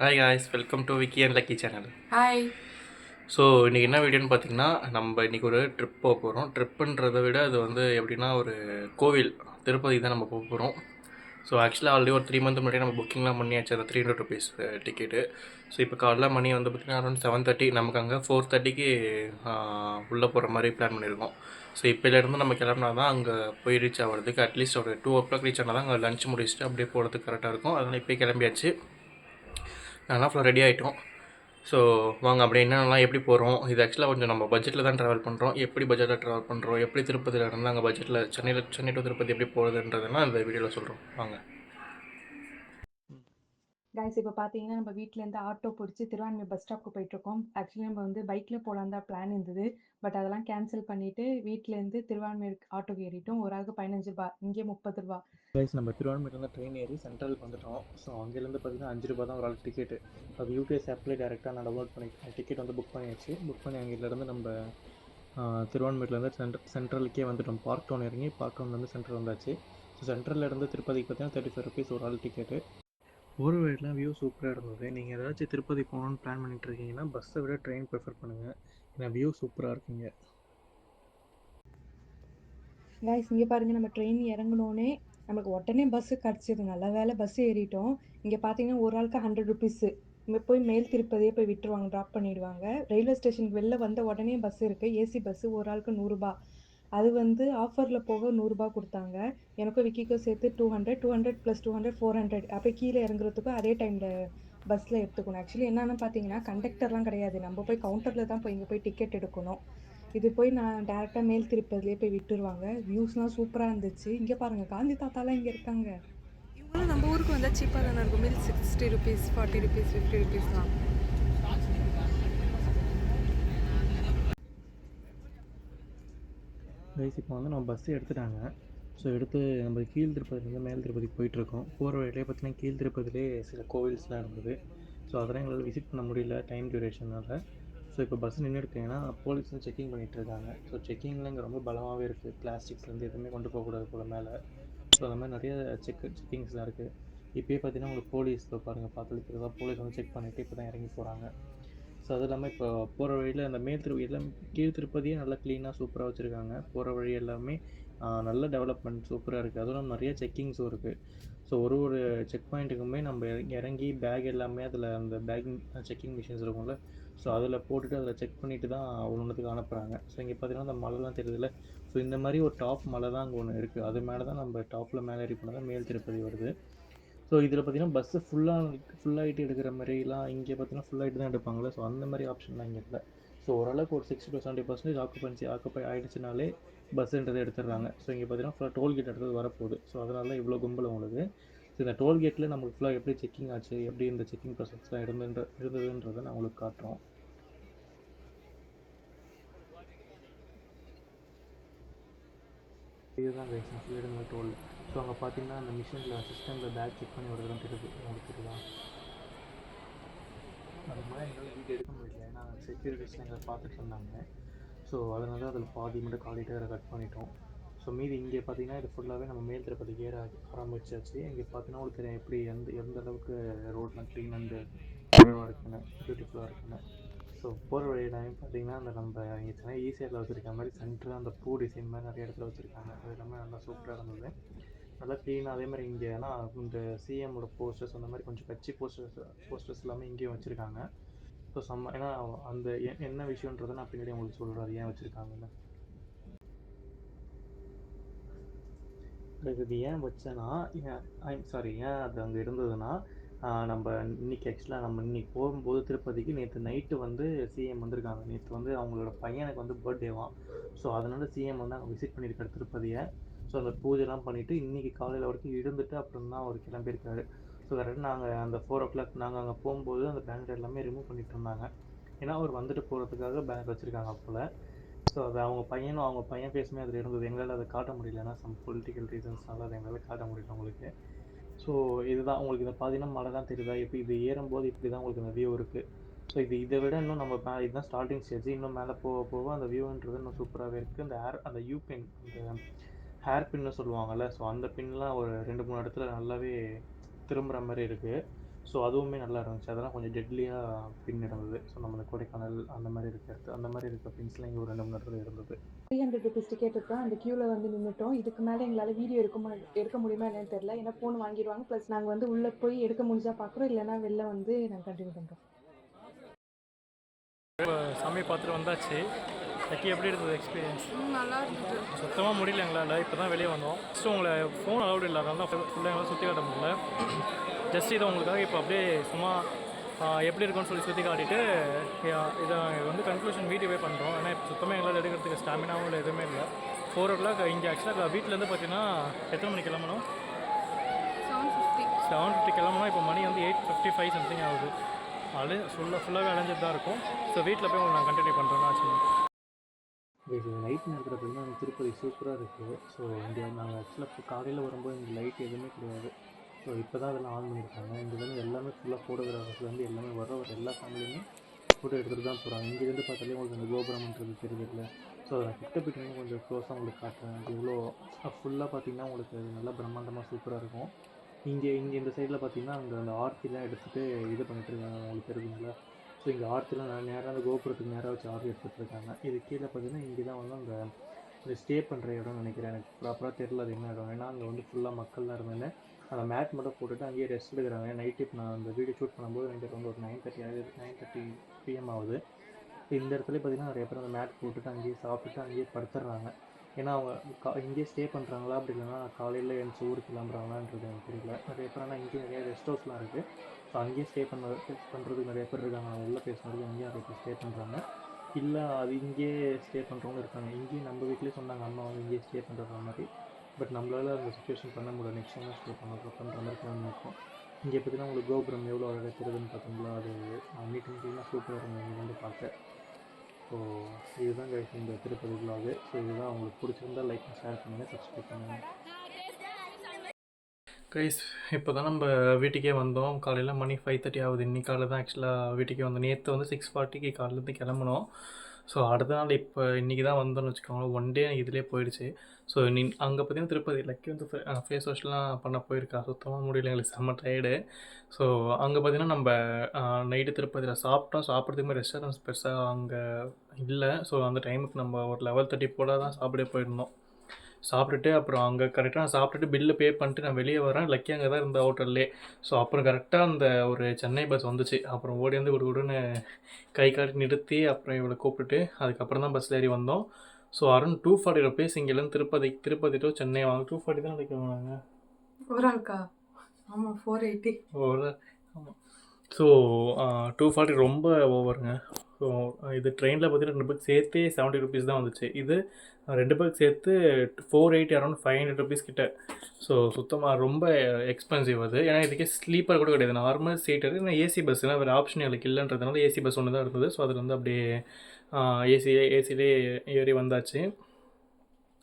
Hi guys, welcome to Vicky and lucky channel. Hi. So இன்றைக்கி என்ன வீடியோன்னு பார்த்தீங்கன்னா, நம்ம இன்றைக்கி ஒரு ட்ரிப் போக போகிறோம். ட்ரிப்புன்றதை விட அது வந்து எப்படின்னா ஒரு கோவில் திருப்பதி தான் நம்ம போக போகிறோம். ஸோ ஆக்சுவலாக ஆல்ரெடி ஒரு 3 மந்த் முன்னாடி நம்ம புக்கிங்லாம் பண்ணியாச்சு அந்த ₹300 டிக்கெட்டு. ஸோ இப்போ காலைல மணி வந்து பார்த்திங்கன்னா அரௌண்ட் 7:30, நமக்கு அங்கே 4:30க்கு உள்ளே போகிற மாதிரி பிளான் பண்ணியிருக்கோம். ஸோ இப்போலேருந்து நம்ம கிளம்புனா தான் அங்கே போய் ரீச் ஆகிறதுக்கு அட்லீஸ்ட் ஒரு 2 o'clock ரீச் ஆனால் தான் அங்கே லஞ்ச் முடிச்சுட்டு அப்படியே போகிறதுக்கு கரெக்டாக இருக்கும். அதனால் இப்போ கிளம்பியாச்சு. நான்லாம் ஃபுல்லாக ரெடி ஆகிட்டோம். ஸோ வாங்க அப்படி என்னென்னலாம் எப்படி போகிறோம். இது ஆக்சுவலாக கொஞ்சம் நம்ம பட்ஜெட்டில் தான் ட்ராவல் பண்ணுறோம். எப்படி பட்ஜெட்டில் ட்ராவல் பண்ணுறோம், எப்படி திருப்பதியில் இருந்து அங்கே பட்ஜெட்டில் சென்னை டு திருப்பதி எப்படி போகிறதுன்றதுலாம் இந்த வீடியோவில் சொல்கிறோம். வாங்க. கைஸ், இப்போ பார்த்தீங்கன்னா நம்ம வீட்டிலேருந்து ஆட்டோ பிடிச்சி திருவான்மை பஸ் ஸ்டாப்க்கு போயிட்டுருக்கோம். ஆக்சுவலி நம்ம வந்து பைக்கில் போகலான்னு தான் பிளான் இருந்தது. பட் அதெல்லாம் கேன்சல் பண்ணிவிட்டு வீட்டிலேருந்து திருவான்மை ஆட்டோக்கு ஏறிட்டோம். ஒரு ஆளுக்கு ₹15, இங்கே ₹30. கைஸ், நம்ம திருவான்மையிலேருந்து ட்ரெயின் ஏறி சென்ட்ரலுக்கு வந்துட்டோம். ஸோ அங்கேருந்து பார்த்தீங்கன்னா ₹5 தான் ஒரு ஆள் டிக்கெட்டு. அது யூடிஎஸ் ஆப்பில் டேரெக்டாக நான் டவுன்லோட் பண்ணிட்டேன். டிக்கெட் வந்து புக் பண்ணியாச்சு. புக் பண்ணி அங்கேருந்து நம்ம திருவான்மையிலேருந்து சென்ட்ரலுக்கே வந்துட்டோம். பார்க் டவுன் இறங்கி பார்க் டவுன்லேருந்து சென்ட்ரல் வந்தாச்சு. ஸோ சென்ட்ரல்லேருந்து திருப்பதிக்கு பார்த்தீங்கன்னா ₹35 ஒரு ஆள் டிக்கெட்டு. ஒரு வழியில் வியூ சூப்பராக இருந்தது. நீங்கள் ஏதாச்சும் திருப்பதி போகணுன்னு பிளான் பண்ணிட்டு இருக்கீங்கன்னா பஸ்ஸை விட ட்ரெயின் ப்ரிஃபர் பண்ணுங்கள். ஏன்னா வியூ சூப்பராக இருக்குங்க. கைஸ், இங்கே பாருங்கள், நம்ம ட்ரெயின் இறங்கினோன்னே நமக்கு உடனே பஸ்ஸு கிடச்சிது. நல்ல வேலை பஸ்ஸு ஏறிட்டோம். இங்கே பார்த்தீங்கன்னா ஒரு ஆளுக்கு ₹100. இங்கே போய் மேல் திருப்பதியே போய் விட்டுருவாங்க, ட்ராப் பண்ணிவிடுவாங்க. ரயில்வே ஸ்டேஷனுக்கு வெளில வந்த உடனே பஸ் இருக்குது, ஏசி பஸ்ஸு. ஒரு ஆளுக்கு ₹100. அது வந்து ஆஃபரில் போக ₹100 கொடுத்தாங்க. எனக்கும் விக்கிக்கும் சேர்த்து 200, 200 + 200 400. அப்போ கீழே இறங்குறதுக்கும் அதே டைமில் பஸ்ஸில் எடுத்துக்கணும். ஆக்சுவலி என்னென்னு பார்த்தீங்கன்னா கண்டக்டர்லாம் கிடையாது, நம்ம போய் கவுண்டரில் தான் போய் இங்கே போய் டிக்கெட் எடுக்கணும். இது போய் நான் டேரெக்டாக மேல் திருப்பதிலே போய் விட்டுருவாங்க. வியூஸ்லாம் சூப்பராக இருந்துச்சு. இங்கே பாருங்கள், காந்தி தாத்தாலாம் இங்கே இருக்காங்க. இவங்களும் நம்ம ஊருக்கு வந்தால் சீப்பாக தானே இருக்கும். மீல் ₹60, ₹40, ₹50 தான். கைஸ், இப்போ வந்து நம்ம பஸ்ஸு எடுத்துட்டாங்க. ஸோ எடுத்து நம்ம கீழ் திருப்பதிலேருந்து மேல் திருப்பதிக்கு போயிட்டுருக்கோம். போகிற வழியிலே பார்த்தீங்கன்னா கீழ் திருப்பதிலே சில கோவில்ஸ்லாம் இருந்தது. ஸோ அதெல்லாம் எங்களால் விசிட் பண்ண முடியல டைம் டியூரேஷனால். ஸோ இப்போ பஸ் நின்றுருக்கீங்கன்னா போலீஸ் வந்து செக்கிங் பண்ணிகிட்ருக்காங்க. ஸோ செக்கிங்கில் இங்கே ரொம்ப பலமாகவே இருக்குது. பிளாஸ்டிக்ஸ்லேருந்து எதுவுமே கொண்டு போகக்கூடாது போல் மேலே. ஸோ அந்த மாதிரி நிறைய செக்கிங்ஸ்லாம் இருக்குது. இப்போயே பார்த்தீங்கன்னா உங்களுக்கு போலீஸ் பாருங்கள், பார்த்து தெரியுதா, போலீஸ் வந்து செக் பண்ணிவிட்டு இப்போ தான் இறங்கி போகிறாங்க. ஸோ அது இல்லாமல் இப்போ போகிற வழியில் அந்த மேல் எல்லாம் கீழ் திருப்பதியே நல்லா க்ளீனாக சூப்பராக வச்சுருக்காங்க. போகிற வழி எல்லாமே நல்ல டெவலப்மெண்ட் சூப்பராக இருக்குது. அதுவும் இல்லாமல் நிறைய செக்கிங்ஸும் இருக்குது. ஸோ ஒரு செக் பாயிண்ட்டுக்குமே நம்ம இறங்கி பேக் எல்லாமே அதில் அந்த பேக்கிங் செக்கிங் மிஷின்ஸ் இருக்கும்ல, ஸோ அதில் போட்டுட்டு அதில் செக் பண்ணிவிட்டு தான் ஒன்றுத்துக்கு அனுப்புகிறாங்க. ஸோ இங்கே பார்த்தீங்கன்னா அந்த மலைலாம் தெரியுதுல்ல, ஸோ இந்த மாதிரி ஒரு டாப் மலை தான் அங்கே ஒன்று இருக்குது. அது மேலே தான் நம்ம டாப்பில் மேலே ஏறி போனால் தான் மேல் திருப்பதி வருது. ஸோ இதில் பார்த்தீங்கன்னா பஸ்ஸு ஃபுல்லாகிட்டு எடுக்கிற மாதிரிலாம் இங்கே பார்த்தீங்கன்னா ஃபுல்லாகிட்டு தான் எடுப்பாங்களே. ஸோ அந்த மாதிரி ஆப்ஷன்லாம் இங்கே இல்லை. ஸோ ஓரளவுக்கு ஒரு 60 to 70% ஆக்குப்பை ஆகிடுச்சுனாலே பஸ்ஸுன்றதை எடுத்துடுறாங்க. ஸோ இங்கே பார்த்தீங்கன்னா ஃபுல்லாக டோல்கேட் எடுத்தது வரப்போகுது. ஸோ அதனால இவ்வளோ கும்பல் உங்களுக்கு. ஸோ இந்த டோல்கேட்டில் நமக்கு ஃபுல்லாக எப்படி செக்கிங் ஆச்சு, எப்படி இந்த செக்கிங் ப்ராசஸ்லாம் இருந்ததுன்றதை நான் உங்களுக்கு காட்டுறோம். இதுதான் சொல்லிடுங்க டோல். ஸோ அங்கே பார்த்தீங்கன்னா அந்த மிஷினில் சிஸ்டமில் பேக் செக் பண்ணி வருதுன்னு தெரியுது, உங்களுக்கு தெரியுதா. அது மாதிரி எங்களால் வீடியோ எடுக்க முடியல, ஏன்னா செக்யூரிட்டிஸ்லாம் எங்களை பார்த்துட்டு இருந்தாங்க. ஸோ அதனால அதில் பாதி மட்டும் காலிட்டு அதை கட் பண்ணிட்டோம். ஸோ மீதி இங்கே பார்த்தீங்கன்னா இது ஃபுல்லாகவே நம்ம மேல் திருப்பதிக்கு ஏற ஆரம்பிச்சாச்சு. இங்கே பார்த்தீங்கன்னா உங்களுக்கு தெரியும் எப்படி எந்த அளவுக்கு ரோட்லாம் க்ளீன் அண்டு அழகாக இருக்குன்னு, பியூட்டிஃபுல்லாக இருக்குன்னு. ஸோ போகிற வழியில் பார்த்தீங்கன்னா அந்த நம்ம இங்கே சென்னை ஈஸியாரில் வச்சுருக்க மாதிரி சென்டர் அந்த பூ டிசைன் மாதிரி நிறைய இடத்துல வச்சுருக்காங்க. அது எல்லாமே நல்லா சூப்பராக இருந்தது, நல்லா க்ளீனாக. அதே மாதிரி இங்கே ஏன்னா இந்த சிஎம்மோட போஸ்டர்ஸ் அந்த மாதிரி கொஞ்சம் கட்சி போஸ்டர்ஸ் எல்லாமே இங்கேயும் வச்சுருக்காங்க. ஸோ ஏன்னா அந்த என்ன விஷயன்றதை நான் பின்னாடி உங்களுக்கு சொல்கிறேன், அது ஏன் வச்சுருக்காங்கன்னு. இது ஏன் வச்சேன்னா, ஏன் அது அங்கே இருந்ததுன்னா, நம்ம இன்றைக்கி ஆக்சுவலாக நம்ம இன்றைக்கி போகும்போது திருப்பதிக்கு நேற்று நைட்டு வந்து சிஎம் வந்திருக்காங்க. நேற்று வந்து அவங்களோட பையனுக்கு வந்து பர்த்டேவாம். ஸோ அதனால் சிஎம் வந்து அங்கே விசிட் பண்ணியிருக்காரு திருப்பதியை. ஸோ அந்த பூஜைலாம் பண்ணிவிட்டு இன்றைக்கி காலையில் வரைக்கும் இருந்துட்டு அப்புறம் தான் அவர் கிளம்பியிருக்காரு. ஸோ கரெக்டாக நாங்கள் அந்த 4 o'clock நாங்கள் அங்கே போகும்போது அந்த பேனர் எல்லாமே ரிமூவ் பண்ணிட்டு இருந்தாங்க. ஏன்னா அவர் வந்துட்டு போகிறதுக்காக பேனர் வச்சுருக்காங்க போல். ஸோ அது அவங்க பையன் ஃபேஸுமே அதில் இருந்தது. எங்களால் அதை காட்ட முடியல, ஏன்னா சம் பொலிட்டிக்கல் ரீசன்ஸ்னால அதை எங்களால் காட்ட முடியல உங்களுக்கு. ஸோ இதுதான் உங்களுக்கு இதை பார்த்தீங்கன்னா மழை தான் தெரியுதா, இப்போ இது ஏறும்போது இப்படி தான் உங்களுக்கு அந்த வியூ இருக்குது. ஸோ இதை விட இன்னும் நம்ம இதுதான் ஸ்டார்டிங் ஸ்டேஜ். இன்னும் மேலே போக போக அந்த வியூன்றது இன்னும் சூப்பராகவே இருக்குது. அந்த யூ பின், அந்த ஹேர் பின்னு சொல்லுவாங்கள்ல, ஸோ அந்த பின்லாம் ஒரு 2-3 இடத்துல நல்லாவே திரும்புகிற மாதிரி இருக்குது. ஸோ அதுவுமே நல்லா இருந்துச்சு. அதெல்லாம் கொஞ்சம் டெட்லியாக பின் இருந்தது. ஸோ நம்ம இந்த கொடைக்கானல் அந்த மாதிரி இருக்க பின்ஸ்லாம் இங்கே ஒரு 2 மணி நேரத்தில் இருந்தது. 300 ருபீஸ் டிக்கெட் இருக்கா, அந்த க்யூவில் வந்து நின்றுட்டோம். இதுக்கு மேலே எங்களால் வீடியோ எடுக்க முடியுமா என்னன்னு தெரியல. ஏன்னா ஃபோன் வாங்கிடுவாங்க. ப்ளஸ் நாங்கள் வந்து உள்ளே போய் எடுக்க முடிஞ்சா பார்க்குறோம், இல்லைன்னா வெளில வந்து நாங்கள் கண்டினியூ பண்ணுறோம். சாமி பார்த்துட்டு வந்தாச்சு. லக்கி எப்படி இருந்தது எக்ஸ்பீரியன்ஸ்? நல்லா இருந்தது. சுத்தமாக முடியல எங்களால். இப்போ தான் வெளியே வந்தோம். ஃபஸ்ட்டு உங்களை ஃபோன் அலௌடு இல்லை, அதனால தான் ஃபுல்லாக எங்களால் சுற்றி காட்ட முடியல. ஜஸ்ட் இதை உங்களுக்காக இப்போ அப்படியே சும்மா எப்படி இருக்குன்னு சொல்லி சுற்றி காட்டிட்டு இதை வந்து கன்க்ளூஷன் வீடியோவே பண்ணுறோம். ஏன்னா இப்போ சுத்தமாக எங்களால் எடுக்கிறதுக்கு ஸ்டாமினாவும் இல்லை, எதுவுமே இல்லை. 4 o'clock இங்கே ஆக்சுவலாக வீட்டிலேருந்து பார்த்தீங்கன்னா எத்தனை மணிக்கு கிளம்பணும்? 7:50 கிளம்பணும். இப்போ மணி வந்து 8:55 சம்திங் ஆகுது. அது ஃபுல்லாகவே அலைஞ்சிட்டு தான் இருக்கும். ஸோ வீட்டில் போய் உங்களுக்கு நான் கண்டினியூ பண்ணுறேன்னு ஆச்சு. இது நைட் நேரத்தில் பார்த்தீங்கன்னா திருப்பதி சூப்பராக இருக்குது. ஸோ இங்கே நாங்கள் ஆக்சுவலாக இப்போ காலையில் வரும்போது இங்கே லைட் எதுவுமே கிடையாது. ஸோ இப்போ தான் அதெல்லாம் ஆன் பண்ணியிருக்காங்க. இங்கே வந்து எல்லாமே ஃபுல்லாக ஃபோட்டோகிராஃபர்ஸ்லேருந்து எல்லாமே வர எல்லா ஃபேமிலியுமே ஃபோட்டோ எடுத்துகிட்டு தான் போகிறாங்க. இங்கேருந்து பார்த்தாலே உங்களுக்கு அந்த கோபுரம்ன்றது தெரியுதுல்ல. ஸோ அதை கிட்ட போய்ட்டு கொஞ்சம் க்ளோஸாக உங்களுக்கு காட்டுறேன். அது இவ்வளோ ஃபுல்லாக பார்த்தீங்கன்னா உங்களுக்கு அது நல்லா பிரம்மாண்டமாக சூப்பராக இருக்கும். இங்கே இந்த சைடில் பார்த்தீங்கன்னா அந்த ஆர்த்திலாம் எடுத்துகிட்டு இது பண்ணிட்டு இருக்காங்க, உங்களுக்கு தெரியுதுங்களா. ஸோ இங்கே ஆர்த்திலாம் நேராக அந்த கோபுரத்துக்கு நேராக வச்சு ஆர்த்தி எடுத்துகிட்டு இருக்காங்க. இது கீழே பார்த்தீங்கன்னா இங்கே தான் வந்து அந்த ஸ்டே பண்ணுற இடம்னு நினைக்கிறேன். எனக்கு ப்ராப்பராக தெரியல அது என்ன இடம். ஏன்னா அங்கே வந்து ஃபுல்லாக மக்கள் தான் இருந்தாங்க. அந்த மேட் மட்டும் போட்டுட்டு அங்கேயே ரெஸ்ட் எடுக்கிறாங்க. நைட்டு இப்போ நான் அந்த வீடியோ ஷூட் பண்ணும்போது நைட்டு வந்து ஒரு 9:30 PM ஆகுது. இந்த இடத்துல பார்த்தீங்கன்னா நிறைய பேர் அந்த மேட் போட்டுட்டு அங்கேயே சாப்பிட்டுட்டு அங்கேயே படுத்துடுறாங்க. ஏன்னா அவங்க இங்கேயே ஸ்டே பண்ணுறாங்களா, அப்படி இல்லைன்னா காலையில் எழுந்துச்சி ஊருக்கு கிளம்புறாங்களான்றது எனக்கு தெரியல. நிறைய பேர் ஆனால் இங்கேயே நிறைய ரெஸ்ட் ஹவுஸ்லாம் இருக்குது. ஸோ அங்கேயே ஸ்டே பண்ணுறதுக்கு நிறைய பேர் இருக்காங்க. அவங்க உள்ளே பேசுனதுக்கு அங்கேயே நிறைய பேர் ஸ்டே பண்ணுறாங்க. இல்லை அது இங்கேயே ஸ்டே பண்ணுறவங்க இருக்காங்க. இங்கேயும் நம்ம வீட்லேயே சொன்னாங்க அம்மா வந்து இங்கேயே ஸ்டே பண்ணுற மாதிரி. பட் நம்மளால் அந்த சுச்சுவேஷன் பண்ண முடியல. நெக்ஸ்ட் டைம் ஸ்டே பண்ணுற மாதிரி பிளான் இருக்கும். இங்கே பார்த்தீங்கன்னா உங்களுக்கு கோபுரம் எவ்வளோ அழகாக தெரியுதுன்னு பார்த்தீங்களா. அது நீட் அண்ட் க்ளீனாக சூப்பராக இருக்கும் இங்கே வந்து பார்க்க. ஸோ இதுதான் கைஸ் இந்த திருப்பதி vlog. ஸோ இதுதான் உங்களுக்கு பிடிச்சிருந்தால் லைக் ஷேர் பண்ணுங்கள், சப்ஸ்கிரைப் பண்ணுங்கள். கைஸ் இப்போ தான் நம்ம வீட்டுக்கே வந்தோம். காலையில் மணி 5:30 ஆகுது. இன்னைக்கு காலையில் தான் ஆக்சுவலாக வீட்டுக்கே வந்தோம். நேற்று வந்து 6:40 காலையிலேருந்து கிளம்பணும். ஸோ அடுத்த நாள் இப்போ இன்றைக்கி தான் வந்தோம்னு வச்சுக்கோங்களேன். 1 day எனக்கு இதிலே போயிடுச்சு. ஸோ அங்கே பார்த்தீங்கன்னா திருப்பதி லக்கி வந்து ஃபேஸ் வாஷ்லாம் பண்ண போயிருக்கா. சுத்தமாக முடியல, எங்களுக்கு செம்ம டயர்டு. ஸோ அங்கே பார்த்தீங்கன்னா நம்ம நைட்டு திருப்பதியில் சாப்பிட்றதுக்குமே ரெஸ்டாரண்ட்ஸ் பெருசாக அங்கே இல்லை. ஸோ அந்த டைமுக்கு நம்ம ஒரு 11:30 போல் தான் சாப்பிடே போயிருந்தோம். சாப்பிட்டுட்டு அப்புறம் அங்கே கரெக்டாக நான் சாப்பிட்டுட்டு பில்லு பே பண்ணிட்டு நான் வெளியே வரேன். லக்கி அங்கே தான் இருந்த ஹோட்டல்லே. ஸோ அப்புறம் கரெக்டாக அந்த ஒரு சென்னை பஸ் வந்துச்சு. அப்புறம் ஓடி வந்து உடனே கை காட்டி நிறுத்தி அப்புறம் இவளை கூப்பிட்டுட்டு அதுக்கப்புறம் தான் பஸ்ஸில் ஏறி வந்தோம். ஸோ அரௌண்ட் 240 rupees இங்கேருந்து திருப்பதி டு சென்னை வாங்க. 240 தான் நினைக்கிறாங்க ஒரு ஆளுக்கா? ஆமாம், 480. ஆமாம். ஸோ 240 ரொம்ப ஓவருங்க. ஸோ இது ட்ரெயினில் பார்த்தீங்கன்னா 2 பேருக்கு சேர்த்து 70 rupees தான் வந்துச்சு. இது 2 பேருக்கு சேர்த்து 480, அரௌண்ட் 500 rupees கிட்ட. ஸோ சுத்தமாக ரொம்ப எக்ஸ்பென்சிவ் அது. ஏன்னா இதுக்கே ஸ்லீப்பர் கூட கிடையாது, நார்மல் சீட்டு. ஏன்னா ஏசி பஸ்ஸுனா வேறு ஆப்ஷன் எனக்கு இல்லைன்றதுனால ஏசி பஸ் ஒன்று தான் இருந்தது. ஸோ அதில் வந்து அப்படியே ஏசிலே ஏறி வந்தாச்சு.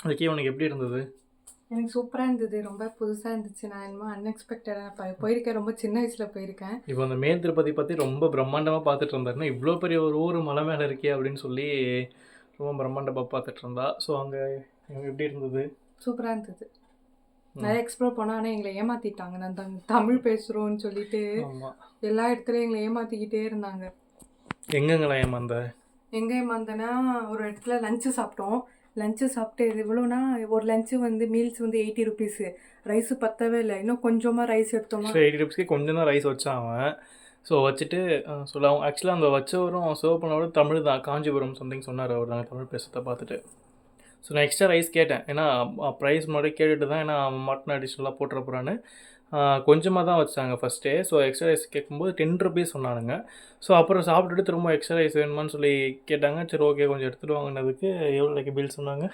அதுக்கே உனக்கு எப்படி இருந்தது? எனக்கு சூப்பராக இருந்தது. ரொம்ப புதுசாக இருந்துச்சு. நான் என்னமோ அன்எக்ஸ்பெக்டடாக போயிருக்கேன். ரொம்ப சின்ன வயசில் போயிருக்கேன். இப்போ அந்த மேல் திருப்பதி பற்றி ரொம்ப பிரம்மாண்டமாக பார்த்துட்டு இருந்தாருன்னா இவ்வளோ பெரிய ஒரு ஊர் மலை மேலே இருக்கே அப்படின்னு சொல்லி ரொம்ப பிரம்மாண்டமாக பார்த்துட்டு இருந்தா. ஸோ அங்கே எப்படி இருந்தது? சூப்பராக இருந்தது. நிறைய எக்ஸ்ப்ளோர் பண்ணோம். ஆனால் எங்களை ஏமாற்றிட்டாங்க. நான் தமிழ் பேசுகிறோன்னு சொல்லிட்டு எல்லா இடத்துலையும் எங்களை ஏமாற்றிக்கிட்டே இருந்தாங்க. எங்கெங்கெல்லாம் ஏமாந்த? எங்கே ஏமாந்தேன்னா, ஒரு இடத்துல லஞ்சு சாப்பிட்டோம். லஞ்சு சாப்பிட்டு எவ்வளோனா, ஒரு லஞ்சு வந்து மீல்ஸ் வந்து 80 rupees. ரைஸு பத்தவே இல்லை. இன்னும் கொஞ்சமாக ரைஸ் எடுத்தோம்னா 80 rupeesக்கு கொஞ்சம் தான் ரைஸ் வச்சான் அவன். ஸோ வச்சுட்டு சொல்லுவாங்க. ஆக்சுவலாக அந்த வச்சவரும் சர்வ் பண்ணோட தமிழ் தான், காஞ்சிபுரம் சம்திங் சொன்னார் அவர். நாங்கள் தமிழ் பேசுகிறத பார்த்துட்டு ஸோ நான் எக்ஸ்ட்ரா ரைஸ் கேட்டேன். ஏன்னா ப்ரைஸ் முன்னாடி கேட்டுட்டு தான், ஏன்னா மட்டன் அடிஷ்னலாக போட்டுற போகிறான்னு. கொஞ்சமாக தான் வச்சாங்க ஃபஸ்ட்டே. ஸோ எக்ஸ்ட்ரா ரைஸ் கேட்கும்போது 10 rupees சொன்னானுங்க. ஸோ அப்புறம் சாப்பிட்டுட்டு திரும்ப எக்ஸ்ட்ரா ரைஸ் வேணுமான்னு சொல்லி கேட்டாங்க. சரி ஓகே கொஞ்சம் எடுத்துகிட்டு வாங்கினதுக்கு எவ்வளோக்கு பில் சொன்னாங்க?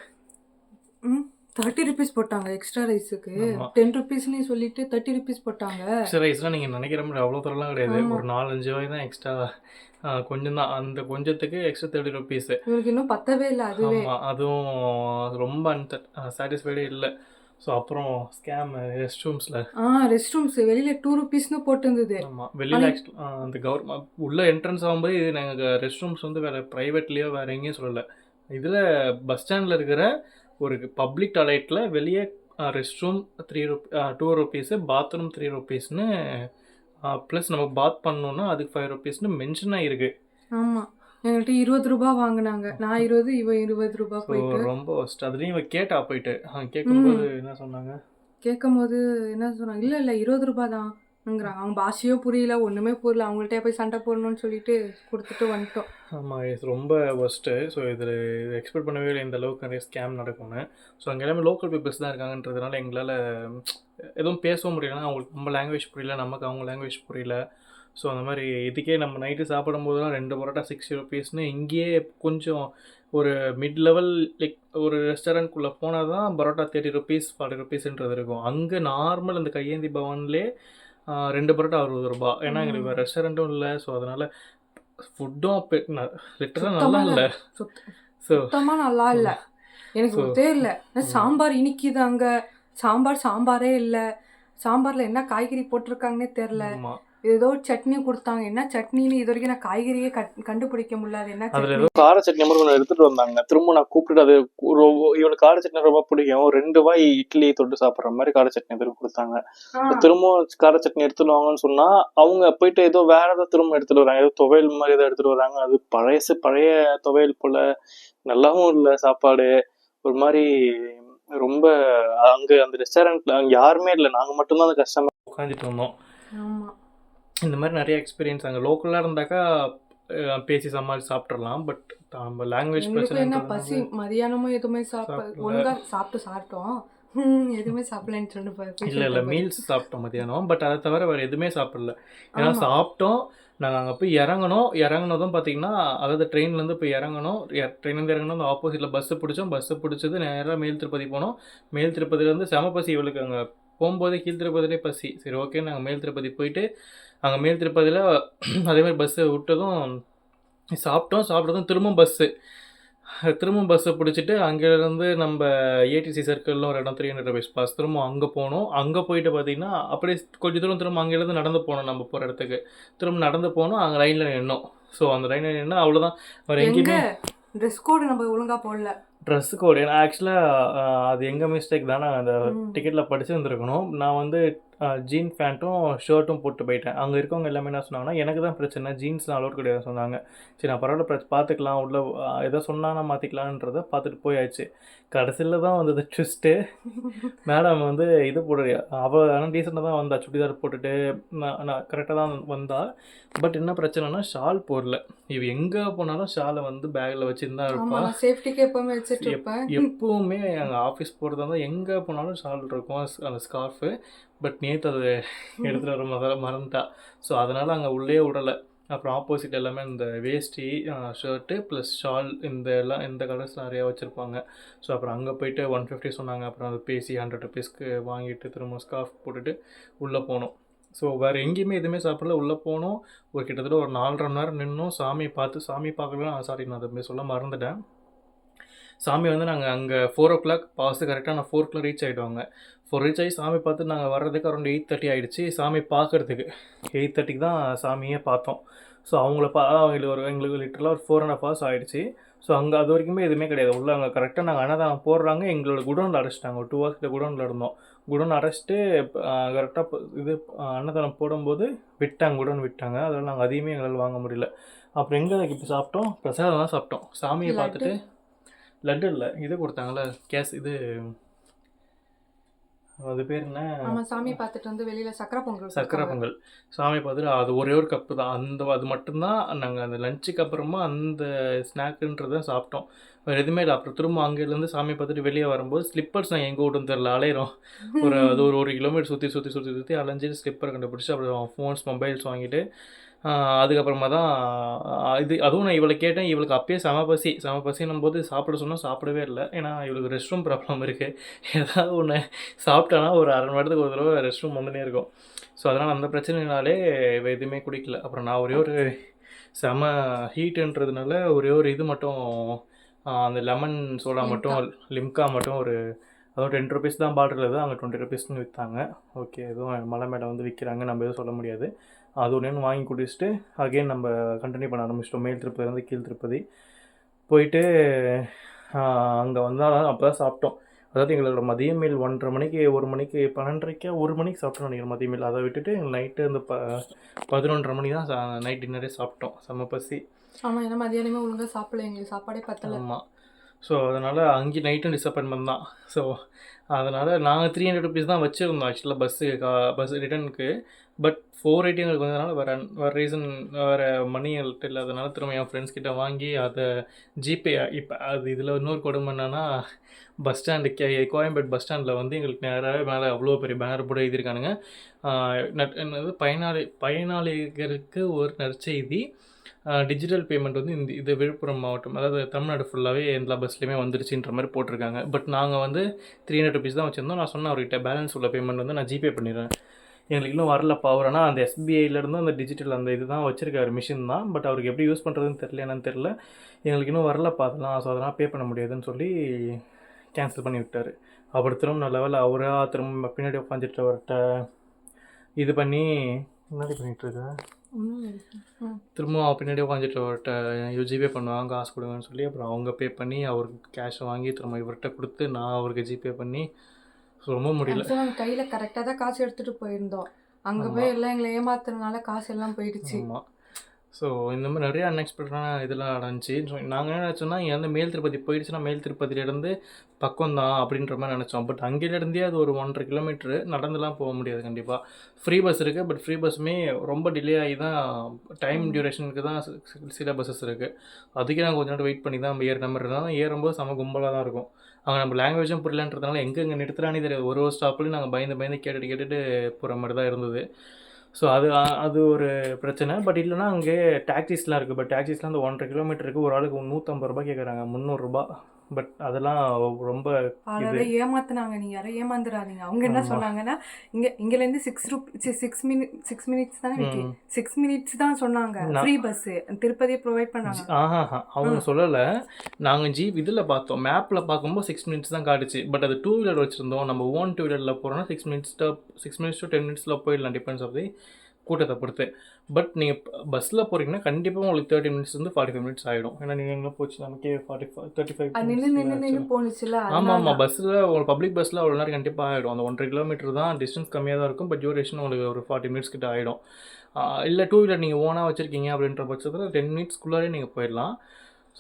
30 rupees போட்டாங்க எக்ஸ்ட்ரா ரைஸுக்கு. 10 rupeesன்னு சொல்லிட்டு 30 rupees போட்டாங்க. எக்ஸ்ட்ரா ரைஸ்லாம் நீங்கள் நினைக்கிற மாதிரி அவ்வளோ தரலாம் கிடையாது. ஒரு 4-5 வாய் தான் எக்ஸ்ட்ரா. கொஞ்சம் தான். அந்த கொஞ்சத்துக்கு எக்ஸ்ட்ரா 30 rupees. இவருக்கு இன்னும் பத்தவே இல்லை. அதுவே அதுவும் ரொம்ப சாட்டிஸ்ஃபைடே இல்லை. ஸோ அப்புறம் ஸ்கேம் ரெஸ்ட் ரூம்ஸ் வெளியில் 2 rupeesனு போட்டுருந்தது. ஆமாம், வெளியில் அந்த கவர்மெண்ட் உள்ளே என்ட்ரன்ஸ் ஆகும்போது இது நாங்கள் ரெஸ்ட் ரூம்ஸ் வந்து வேறு ப்ரைவேட்லேயோ வேறு எங்கேயும் சொல்லலை. இதில் பஸ் ஸ்டாண்டில் இருக்கிற ஒரு பப்ளிக் டாய்லெட்டில் வெளியே ரெஸ்ட் ரூம் 2 rupees, பாத்ரூம் 3 rupeesனு ப்ளஸ் நம்ம பாத் பண்ணோன்னா அதுக்கு 5 ருபீஸ்னு மென்ஷன் ஆகிருக்கு. ஆமாம், எங்கள்கிட்ட 20 ரூபா வாங்கினாங்க. நான் 20, இவன் 20 ரூபா ஸோ போயிட்டு. ரொம்ப ஒஸ்ட். அதுலேயும் இவ கேட்டா போயிட்டு கேட்கும்போது என்ன சொன்னாங்க, கேட்கும் போது என்ன சொன்னாங்க, இல்லை இல்லை 20 ரூபா தான்ங்கிறாங்க. அவங்க பாஷையோ புரியல, ஒன்றுமே புரியல. அவங்கள்ட்ட போய் சண்டை போடணும்னு சொல்லிட்டு கொடுத்துட்டு வந்துட்டோம். ஆமாம் இது ரொம்ப ஒஸ்ட்டு. ஸோ இதில் இது எக்ஸ்பெக்ட் பண்ணவே இல்லை இந்த அளவுக்கு நிறைய ஸ்கேம் நடக்கும்னு. ஸோ அங்கே எல்லாமே லோக்கல் பீப்புள்ஸ் தான் இருக்காங்கன்றதுனால எங்களால் எதுவும் பேசவும் முடியலன்னா அவங்களுக்கு நம்ம லாங்குவேஜ் புரியல, நமக்கு அவங்க லாங்குவேஜ் புரியல. ஸோ அந்த மாதிரி இதுக்கே நம்ம நைட்டு சாப்பிடும்போதெல்லாம் 2 பரோட்டா 60 ருபீஸ்னு இங்கேயே கொஞ்சம் ஒரு மிட் லெவல் லைக் ஒரு ரெஸ்டாரண்ட்குள்ளே போனால் தான் பரோட்டா 30 ருபீஸ் 40 ருபீஸ்ன்றது இருக்கும். அங்கே நார்மல் அந்த கையேந்தி பவன்லேயே 2 பரோட்டா 60 ரூபா. ஏன்னா எங்களுக்கு வேறு ரெஸ்டாரண்ட்டும் இல்லை. ஸோ அதனால் ஃபுட்டும் லிட்டராக நல்லா இல்லை. ஸோ சுத்தமாக நல்லா இல்லை. எனக்கு ஒத்தே இல்லை. சாம்பார் இனிக்குது அங்கே. சாம்பாரே இல்லை. சாம்பாரில் என்ன காய்கறி போட்டிருக்காங்கன்னே தெரில. ஆமாம் ஏதோ சட்னி கொடுத்தாங்க. என்ன சட்னின்னு இது வரைக்கும் நான் காய்கறியே கண்டுபிடிக்க முடியாது. என்ன அதில் சட்னி? ஏதோ கார சட்னி மாதிரி ஒன்று எடுத்துகிட்டு வந்தாங்க. திரும்ப நான் கூப்பிட்டுட்டு அது இவனுக்கு கார சட்னி ரொம்ப பிடிக்கும். 2 வாய் இட்லி தொட்டு சாப்பிட்ற மாதிரி கார சட்னி திரும்ப கொடுத்தாங்க. திரும்பவும் கார சட்னி எடுத்துட்டு வாங்கன்னு சொன்னால் அவங்க போயிட்டு ஏதோ வேற ஏதோ திரும்ப எடுத்துகிட்டு வராங்க. ஏதோ துவையல் மாதிரி ஏதோ எடுத்துகிட்டு வராங்க. அது பழைய துவையல் போல் நல்லாவும் இல்லை சாப்பாடு. ஒரு மாதிரி ரொம்ப அங்கே அந்த ரெஸ்டாரண்ட்டில் அங்கே யாருமே இல்லை. நாங்கள் மட்டும்தான் அந்த கஸ்டமர் உட்காந்துட்டு இருந்தோம். ஆமாம், இந்த மாதிரி நிறைய எக்ஸ்பீரியன்ஸ். அங்கே லோக்கலாக இருந்தாக்கா பேசி சமாளித்து சாப்பிட்றலாம். பட் நம்ம லாங்குவேஜ் எங்களுக்கு என்ன பிரச்சனை. பசி, மதியானமும் எதுவுமே சாப்பிடல. ஒழுங்கா சாப்பிட்டோம். எதுவுமே சாப்பிடலன்னு சொல்லிட்டு இல்லை மீல்ஸ் சாப்பிட்டோம் மதியானம். பட் அதை தவிர வேறு எதுவுமே சாப்பிடல. ஏன்னா சாப்பிட்டோம். நாங்கள் அங்கே போய் இறங்கினதும் பார்த்தீங்கன்னா, அதாவது ட்ரெயின்லேருந்து போய் ட்ரெயின்லேருந்து இறங்கணும். அந்த ஆப்போசிட்டில் பஸ்ஸு பிடிச்சது நேராக மேல் திருப்பதி போனோம். மேல் திருப்பதிலேருந்து செம பசி இவளுக்கு. அங்கே போகும்போதே கீழ் திருப்பதிலே பசி. சரி ஓகே நாங்கள் மேல் திருப்பதி போயிட்டு அங்கே மேல் திருப்பதியில் அதேமாதிரி பஸ்ஸை விட்டதும் சாப்பிட்டதும் திரும்பவும் பஸ்ஸை பிடிச்சிட்டு அங்கேருந்து நம்ம ஏடிசி சர்க்கிளில் ஒரு இடம் 300 ருபீஸ் பாஸ் திரும்ப அங்கே போனோம். அங்கே போயிட்டு பார்த்தீங்கன்னா அப்படியே கொஞ்சம் தூரம் திரும்ப அங்கேருந்து நடந்து போனோம். நம்ம போகிற இடத்துக்கு திரும்ப நடந்து போனோம். அங்கே லைனில் நின்னோம். ஸோ அந்த லைனில் நின்று அவ்வளோதான். வேறு எங்கேயுமே ட்ரெஸ் கோடு நம்ம ஒழுங்காக போடல. ட்ரெஸ் கோடு ஏன்னா ஆக்சுவலாக அது எங்கள் மிஸ்டேக் தான். நான் அந்த டிக்கெட்டில் படிச்சுருந்துருக்கணும். நான் வந்து ஜீன் பேண்ட்டும் ஷர்ட்டும் போட்டு போயிட்டேன். அங்கே இருக்கவங்க எல்லாமே என்ன சொன்னாங்கன்னா, எனக்கு தான் பிரச்சனை, ஜீன்ஸ்லாம் அலோட் கிடையாது சொன்னாங்க. சரி நான் பரவாயில்ல பார்த்துக்கலாம், உள்ள ஏதோ சொன்னால் நான் மாற்றிக்கலான்றதை பார்த்துட்டு போயாச்சு. கடைசியில் தான் வந்தது ட்விஸ்ட்டு. மேடம் வந்து இது போட்டு அவள் ஆனால் டீசெண்டாக தான் வந்தா, சுடிதார் போட்டுட்டு நான் கரெக்டாக தான் வந்தா. பட் என்ன பிரச்சனைனா ஷால் போடல. இவ எங்கே போனாலும் ஷாலை வந்து பேக்கில் வச்சுருந்தா இருப்பாள். சேஃப்டிக்கு எப்போவுமே வச்சுட்டு இருப்பேன். எப்பவுமே அங்கே ஆஃபீஸ் போகிறதா இருந்தால் எங்கே போனாலும் ஷால் இருக்கும், அந்த ஸ்கார்ஃபு. பட் நேற்று அது எடுத்துகிட்டு வர மறந்துட்டா. ஸோ அதனால் அங்கே உள்ளே விடலை. அப்புறம் ஆப்போசிட் எல்லாமே இந்த வேஷ்டி ஷர்ட்டு ப்ளஸ் ஷால் இந்த கலர்ஸ் நிறையா வச்சுருப்பாங்க. ஸோ அப்புறம் அங்கே போயிட்டு 150 சொன்னாங்க. அப்புறம் அதை பேசி 100 ருபீஸ்க்கு வாங்கிட்டு திரும்ப ஸ்கார்ஃப் போட்டுட்டு உள்ளே போனோம். ஸோ வேறு எங்கேயுமே எதுவுமே சாப்பிடல. உள்ளே போனோம். கிட்டத்தட்ட ஒரு 4.5 மணி நேரம் நின்னோம். சாமி பார்க்கலாம். சாரி நான் அதை சொல்ல மறந்துட்டேன். சாமி வந்து நாங்கள் அங்கே 4 o'clock பாஸ் கரெக்டாக நான் 4 o'clock ரீச் ஆகிடுவாங்க. 4 ரீச் ஆகி சாமி பார்த்து நாங்கள் வர்றதுக்கு அரௌண்ட் 8:30 ஆகிடுச்சு. சாமி பார்க்குறதுக்கு 8:30 தான் சாமியே பார்த்தோம். ஸோ எங்களுக்கு லிட்டரலாக ஒரு 4.5 hours ஆகிடுச்சு. ஸோ அங்கே அது வரைக்குமே எதுவுமே கிடையாது. உள்ளே அங்கே கரெக்டாக நாங்கள் அன்னதானம் போடுறாங்க. எங்களோட குடோனில் அடைச்சிட்டாங்க. ஒரு 2 hours குடோனில் இருந்தோம். குடோன் அடைச்சிட்டு கரெக்டாக அன்னதானம் போடும்போது குடோன் விட்டாங்க. அதனால் நாங்கள் அதையுமே எங்களால் வாங்க முடியல. அப்புறம் எங்கே இப்போ சாப்பிட்டோம், பிரசாதம் தான் சாப்பிட்டோம். சாமியை பார்த்துட்டு லட்டு இல்லை இது கொடுத்தாங்களே அது பேர் என்ன, சாமி பார்த்துட்டு வந்து வெளியில் சக்கரை பொங்கல் சாமி பார்த்துட்டு அது ஒரே ஒரு கப்பு தான். அது மட்டும்தான் நாங்கள் அந்த லஞ்சுக்கு அப்புறமா அந்த ஸ்நாக்குன்றதை சாப்பிட்டோம். வேறு எதுவுமே இல்லை. அப்புறம் திரும்ப அங்கேருந்து சாமி பார்த்துட்டு வெளியே வரும்போது ஸ்லிப்பர்ஸ் நாங்கள் எங்கே விட்டுன்னு தெரில அலையிறோம். அது ஒரு கிலோமீட்டர் சுற்றி அலைஞ்சிட்டு ஸ்லிப்பர் கண்டுபிடிச்சி அப்புறம் மொபைல்ஸ் வாங்கிட்டு அதுக்கப்புறமா தான் அதுவும் நான் இவளை கேட்டேன். இவளுக்கு அப்பயே செம பசின்னும் போது சாப்பிட சொன்னால் சாப்பிடவே இல்லை. ஏன்னா இவளுக்கு ரெஸ்ட் ரூம் ப்ராப்ளம் இருக்குது. ஏதாவது ஒன்று சாப்பிட்டானா ஒரு 1/2 மணி நேரத்துக்கு ஒரு தடவை ரெஸ்ட் ரூம் வந்துனே இருக்கும். ஸோ அதனால் அந்த பிரச்சனைனாலே எதுவுமே குடிக்கல. அப்புறம் நான் ஒரே ஒரு செம ஹீட்டுன்றதுனால ஒரே ஒரு இது மட்டும் அந்த லெமன் சோடா மட்டும் லிம்கா மட்டும் அதுவும் 10 ருபீஸ் தான் பாட்டில். அது அங்கே 20 ருபீஸ்னு விற்றாங்க. ஓகே எதுவும் மலை மேலே வந்து விற்கிறாங்க, நம்ம எதுவும் சொல்ல முடியாது. அது ஒன்று வாங்கி குடிச்சிட்டு அகெயின் நம்ம கண்டினியூ பண்ண ஆரம்பிச்சிட்டோம். மேல் திருப்பதிலேருந்து கீழ் திருப்பதி போயிட்டு அங்கே வந்தால் அப்போ தான் சாப்பிட்டோம். அதாவது எங்களோட மதிய மீல் 1:30 மணிக்கு 1 மணிக்கு 12:30 1 மணிக்கு சாப்பிட்டோம் நினைக்கிறேன் மதிய மீல். அதை விட்டுட்டு நைட்டு அந்த 11:30 மணி தான் நைட் டின்னரே சாப்பிட்டோம். செம்ம பசி. ஆமாம், ஏன்னா மதியானமே ஒழுங்காக சாப்பிடல, எங்களுக்கு சாப்பாடே பத்தலை. ஆமாம். ஸோ அதனால் அங்கேயும் நைட்டும் டிசப்பாயின்மெண்ட் தான். ஸோ அதனால் நாங்கள் 300 ருபீஸ் தான் வச்சுருந்தோம் ஆக்சுவலாக பஸ் ரிட்டர்னுக்கு. பட் 480 எங்களுக்கு வந்ததுனால வேறு ரீசன் வேறு மணி எங்கள்கிட்ட இல்லாதனால திரும்ப என் ஃப்ரெண்ட்ஸ் கிட்ட வாங்கி அதை ஜிபே. இப்போ அது இதில் இன்னொரு கொடுமை என்னன்னா, பஸ் ஸ்டாண்டு கோயம்பேடு பஸ் ஸ்டாண்டில் வந்து எங்களுக்கு நேராகவே மேலே அவ்வளோ பெரிய பேனர் போர்டு எழுதியிருக்கானுங்க. என்னது பயனாளிகளுக்கு ஒரு நற்செய்தி, டிஜிட்டல் பேமெண்ட் வந்து இது விழுப்புரம் மாவட்டம், அதாவது தமிழ்நாடு ஃபுல்லாகவே எல்லா பஸ்லேயுமே வந்துருச்சுன்ற மாதிரி போட்டிருக்காங்க. பட் நாங்கள் வந்து 300 ருபீஸ் தான் வச்சுருந்தோம். நான் சொன்னேன் அவர்கிட்ட, பேலன்ஸ் உள்ள பேமெண்ட் வந்து நான் ஜிபே பண்ணிடுறேன், எங்களுக்கு இன்னும் வரலப்பா. அவர் ஆனால் அந்த எஸ்பிஐலேருந்து அந்த டிஜிட்டல் அந்த இது தான் வச்சுருக்காரு, மிஷின் தான். பட் அவருக்கு எப்படி யூஸ் பண்ணுறதுன்னு தெரில, என்னன்னு தெரில. எங்களுக்கு இன்னும் வரலப்பா அதெல்லாம், ஸோ அதெல்லாம் பே பண்ண முடியாதுன்னு சொல்லி கேன்சல் பண்ணி விட்டார். அப்புறம் திரும்ப நல்ல வேலை அவராக திரும்ப பின்னாடி உட்காந்துட்டு அவர்கிட்ட இது பண்ணி முன்னாடி பண்ணிகிட்ருக்கேன். திரும்ப பின்னாடி உட்காந்துட்டு அவர்கிட்ட ஜிபே பண்ணுவாங்க, காசு கொடுங்கன்னு சொல்லி அப்புறம் அவங்க பே பண்ணி அவருக்கு கேஷ் வாங்கி திரும்ப இவர்கிட்ட கொடுத்து நான் அவருக்கு ஜிபே பண்ணி ரொம்ப முடியல. நாங்கள் கையில் கரெக்டாக தான் காசு எடுத்துகிட்டு போயிருந்தோம். அங்கே போய் எல்லாம் எங்களை ஏமாத்துறதுனால காசு எல்லாம் போயிடுச்சு. ஆமாம். ஸோ இந்த மாதிரி நிறைய அன்எக்ஸ்பெக்டடான இதெல்லாம் நடந்துச்சு. ஸோ நாங்கள் என்ன நினச்சோன்னா, இங்கே வந்து மேல் திருப்பதி போயிடுச்சுன்னா மேல் திருப்பதியிலேருந்து பக்கம் தான் அப்படின்ற மாதிரி நினச்சோம். பட் அங்கேருந்தே அது ஒரு 1.5 கிலோமீட்ரு நடந்துலாம் போக முடியாது கண்டிப்பாக. ஃப்ரீ பஸ் இருக்குது, பட் ஃப்ரீ பஸ்ஸுமே ரொம்ப டிலே ஆகி தான் டைம் டியூரேஷனுக்கு தான் சில பஸ்ஸஸ் இருக்குது. அதுக்கே நாங்கள் கொஞ்சம் நேரம் வெயிட் பண்ணி தான் நம்ம ஏறின மாதிரி இருந்தாலும் ஏறும்போது செம்ம கும்பலாக தான் இருக்கும். அங்கே நம்ம லாங்குவேஜும் புரியலன்றதுனால எங்கே நிறுத்துறானே தெரியாது. ஒரு ஸ்டாப்லேயும் நாங்கள் பயந்து கேட்டுட்டு போகிற மாதிரி தான் இருந்தது. ஸோ அது ஒரு பிரச்சனை. பட் இல்லைனா அங்கே டாக்ஸிஸ்லாம் இருக்குது. பட் டாக்ஸிஸ்லாம் அந்த 1.5 கிலோமீட்டருக்கு ஒரு ஆளுக்கு 150 ரூபா கேட்குறாங்க, 300 ரூபா. பட் அதெல்லாம் ரொம்ப அதாவது ஏமாத்துனாங்க. நீங்கள் யாரும் ஏமாந்துடாதீங்க. அவங்க என்ன சொன்னாங்கன்னா, இங்கேருந்து 6 மினிட்ஸ் தானே, 6 மினிட்ஸ் தான் சொன்னாங்க ஃப்ரீ பஸ்ஸு திருப்பதியை ப்ரொவைட் பண்ணாங்க. அவங்க சொல்லலை. நாங்கள் இதில் பார்த்தோம், மேப்பில் பார்க்கும்போது 6 மினிட்ஸ் தான் காட்டுச்சு. பட் அது 2 வீலர் வச்சுருந்தோம். நம்ம ஓன் 2 வீலரில் போகிறோன்னா 6 மினிட்ஸ் to 10 மினிட்ஸில் போயிடலாம், டிபெண்ட்ஸ் ஆஃப் தி கூட்டத்தை பொறுத்து. பட் நீங்கள் பஸ்ஸில் போகிறீங்கன்னா கண்டிப்பாக உங்களுக்கு 30 மினிட்ஸ்லேருந்து 45 மினிட்ஸ் ஆகிடும். ஏன்னா நீங்கள் எங்கே போச்சு நமக்கே 35 நின்று போணுச்சுல. ஆமாம். பஸ்ஸில் உங்களுக்கு பப்ளிக் பஸ்ஸில் அவ்வளோ நேரம் கண்டிப்பாக ஆகிடும். அந்த 1.5 கிலோமீட்டர் தான், டிஸ்டன்ஸ் கம்மியாக தான் இருக்கும். பட் டியூரேஷன் உங்களுக்கு ஒரு 40 மினிட்ஸ் கிட்ட ஆகிடும். இல்லை 2 வீலர் நீங்கள் ஓனாக வச்சுருக்கீங்க அப்படின்ற பட்சத்தில் 10 மினிட்ஸ்க்குள்ளாரே நீங்கள் போயிடலாம்.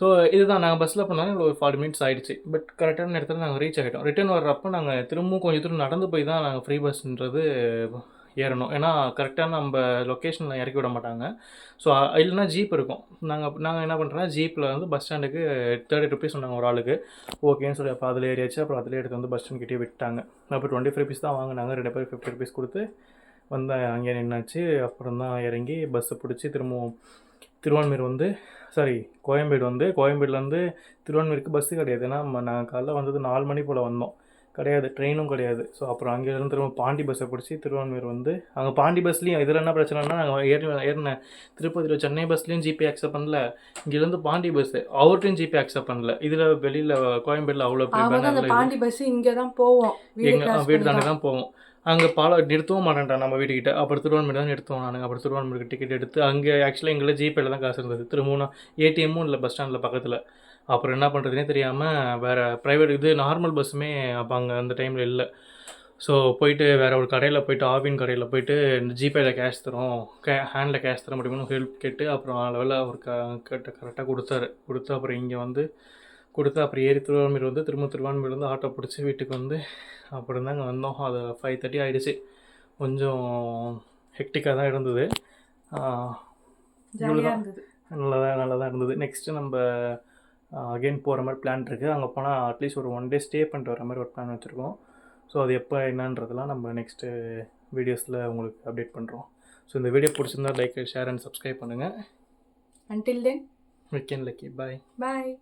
ஸோ இதுதான் நாங்கள் பஸ்ஸில் போனாலும் எங்களுக்கு ஒரு 40 மினிட்ஸ் ஆகிடுச்சு. பட் கரெக்டான இடத்துல நாங்கள் ரீச் ஆகிட்டோம். ரிட்டர்ன் வர்றப்போ நாங்கள் திரும்பவும் கொஞ்சம் தூரம் நடந்து போய் தான் நாங்கள் ஃப்ரீ பஸ்ன்றது ஏறணும். ஏன்னா கரெக்டான நம்ம லொக்கேஷனில் இறக்கி விட மாட்டாங்க. ஸோ இல்லைனா ஜீப் இருக்கும். நாங்கள் என்ன பண்ணுறோன்னா, ஜீப்பில் வந்து பஸ் ஸ்டாண்டுக்கு 30 ருபீஸ் சொன்னாங்க ஒரு ஆளுக்கு. ஓகேன்னு சொல்லி அப்போ அதில் ஏறியாச்சு. அப்புறம் அதில் எடுத்து வந்து பஸ் ஸ்டாண்ட் கிட்டே விட்டாங்க. அப்போ 25 ருபீஸ் தான் வாங்கினாங்க. 2 பேர் 50 ருபீஸ் கொடுத்து வந்தேன். அங்கே நின்னாச்சு. அப்புறம் தான் இறங்கி பஸ்ஸை பிடிச்சி திரும்பவும் திருவான்மீர் வந்து கோயம்பேடுலேருந்து திருவான்மீருக்கு பஸ்ஸு கிடையாது. ஏன்னா நாங்கள் காலைல வந்தது 4 மணி போல் வந்தோம். கிடையாது, ட்ரெயினும் கிடையாது. ஸோ அப்புறம் அங்கேருந்து திரும்ப பாண்டி பஸ்ஸை பிடிச்சி திருவான்மீர் வந்து அங்கே பாண்டி பஸ்லேயும் இதில் என்ன பிரச்சனைனா, நாங்கள் ஏறின திருப்பதியில் சென்னை பஸ்லேயும் ஜிபே அக்செப்ட் பண்ணல. இங்கேருந்து பாண்டி பஸ்ஸு அவர்கிட்டையும் ஜிபே அக்செப்ட் பண்ணல. இதில் வெளியில் கோயம்பேடில் அவ்வளோ பாண்டி பஸ் இங்கே தான் போவோம், எங்கள் வீடு தானே தான் போவோம். அங்கே நிறுத்தவும் மாட்டேன்ட்டான் நம்ம வீட்டுக்கிட்ட. அப்புறம் திருவான்மீர் தான் நிறுத்துவோம். நாங்கள் அப்புறம் திருவான்மீருக்கு டிக்கெட் எடுத்து அங்கே ஆக்சுவலாக எங்களை ஜிபேயில் தான் காசு இருந்தது. திரும்பவும் ஏடிஎம்மும் இல்லை பஸ் ஸ்டாண்டில் பக்கத்தில். அப்புறம் என்ன பண்ணுறதுனே தெரியாமல் வேறு ப்ரைவேட் நார்மல் பஸ்ஸுமே அப்போ அங்கே அந்த டைமில் இல்லை. ஸோ போயிட்டு வேறு ஒரு கடையில் போயிட்டு, ஆவின் கடையில் போயிட்டு ஜிபேயில் கேஷ் தரோம், ஹேண்டில் கேஷ் தர முடியும்னு ஹெல்ப் கேட்டு அப்புறம் லெவலில் அவர் கரெக்டாக கொடுத்து அப்புறம் இங்கே வந்து அப்புறம் ஏறி திருவான்மீர் வந்து திரும்ப திருவான்மீர் வந்து ஆட்டோ பிடிச்சி வீட்டுக்கு வந்து அப்புறம் தாங்க வந்தோம். அது 5:30 ஆகிடுச்சு. கொஞ்சம் ஹெக்டிக்காக தான் இருந்தது. நல்லா தான் இருந்தது. நெக்ஸ்ட்டு நம்ம அகெயின் போகிற மாதிரி பிளான் இருக்குது. அங்கே போனால் அட்லீஸ்ட் ஒரு 1 டே ஸ்டே பண்ணிட்டு வர மாதிரி ஒரு பிளான் வச்சுருக்கோம். ஸோ அது எப்போ என்னன்றதெல்லாம் நம்ம நெக்ஸ்ட்டு வீடியோஸில் உங்களுக்கு அப்டேட் பண்ணுறோம். ஸோ இந்த வீடியோ பிடிச்சிருந்தா லைக், ஷேர் அண்ட் சப்ஸ்கிரைப் பண்ணுங்கள். Until then, Weekend lucky. Bye. bye.